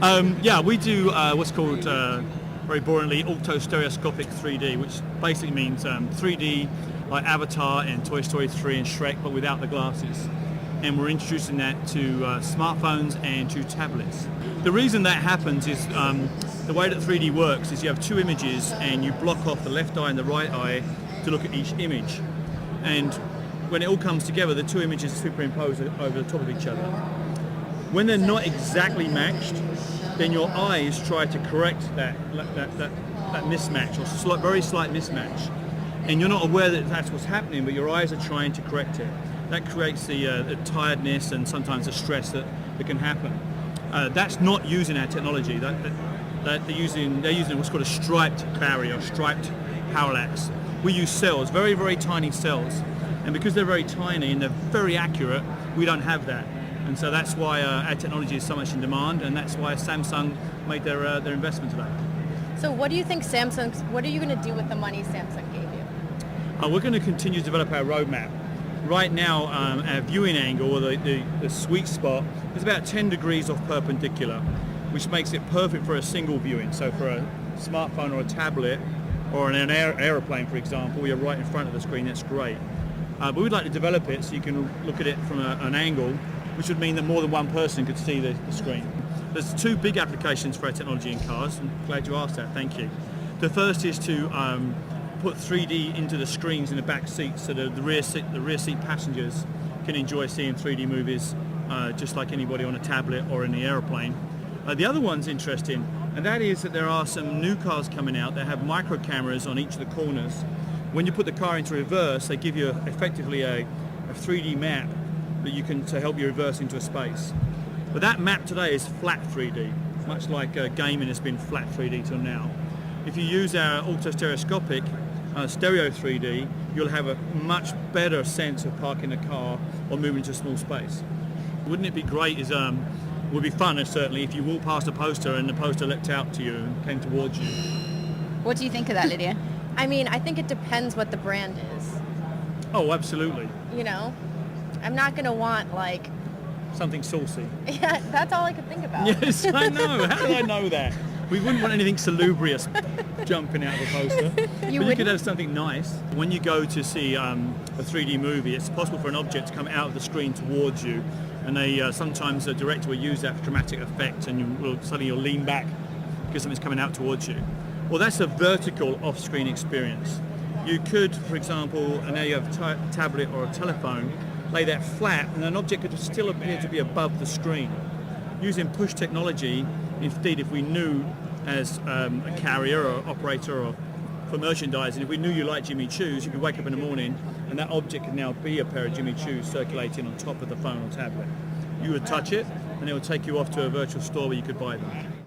Yeah, we do what's called, very boringly, auto-stereoscopic 3D, which basically means 3D like Avatar and Toy Story 3 and Shrek, but without the glasses. And we're introducing that to smartphones and to tablets. The reason that happens is the way that 3D works is you have two images and you block off the left eye and the right eye to look at each image. And when it all comes together, the two images are superimposed over the top of each other. When they're not exactly matched, then your eyes try to correct that mismatch, or very slight mismatch. And you're not aware that that's what's happening, but your eyes are trying to correct it. That creates the tiredness and sometimes the stress that can happen. That's not using our technology. They're using what's called a striped barrier, striped parallax. We use cells, very, very tiny cells. And because they're very tiny and they're very accurate, we don't have that. And so that's why our technology is so much in demand, and that's why Samsung made their investment today. So what do you think what are you going to do with the money Samsung gave you? We're going to continue to develop our roadmap. Right now, our viewing angle, or the sweet spot, is about 10 degrees off perpendicular, which makes it perfect for a single viewing. So for a smartphone or a tablet, or an aeroplane, for example, you're right in front of the screen, that's great. But we'd like to develop it so you can look at it from an angle, which would mean that more than one person could see the screen. There's two big applications for our technology in cars. I'm glad you asked that, thank you. The first is to put 3D into the screens in the back seats so that the rear seat passengers can enjoy seeing 3D movies just like anybody on a tablet or in the aeroplane. The other one's interesting, and that is that there are some new cars coming out that have micro cameras on each of the corners. When you put the car into reverse, they give you effectively a 3D map that you can to help you reverse into a space. But that map today is flat 3D, much like gaming has been flat 3D till now. If you use our auto-stereoscopic stereo 3D, you'll have a much better sense of parking a car or moving to a small space. Wouldn't it be great, would be fun certainly, if you walked past a poster and the poster leapt out to you and came towards you. What do you think of that, Lydia? I mean, I think it depends what the brand is. Oh, absolutely. You know, I'm not going to want like... something saucy. Yeah, that's all I could think about. Yes, I know. How did I know that? We wouldn't want anything salubrious jumping out of a poster. You could have something nice. When you go to see a 3D movie, it's possible for an object to come out of the screen towards you, and they sometimes the director will use that for dramatic effect, and suddenly you'll lean back because something's coming out towards you. Well, that's a vertical off-screen experience. You could, for example, and now you have a tablet or a telephone, lay that flat, and an object could still appear to be above the screen. Using push technology, indeed, if we knew as a carrier or operator or for merchandising, if we knew you liked Jimmy Choos, you could wake up in the morning and that object could now be a pair of Jimmy Choos circulating on top of the phone or tablet. You would touch it and it would take you off to a virtual store where you could buy them.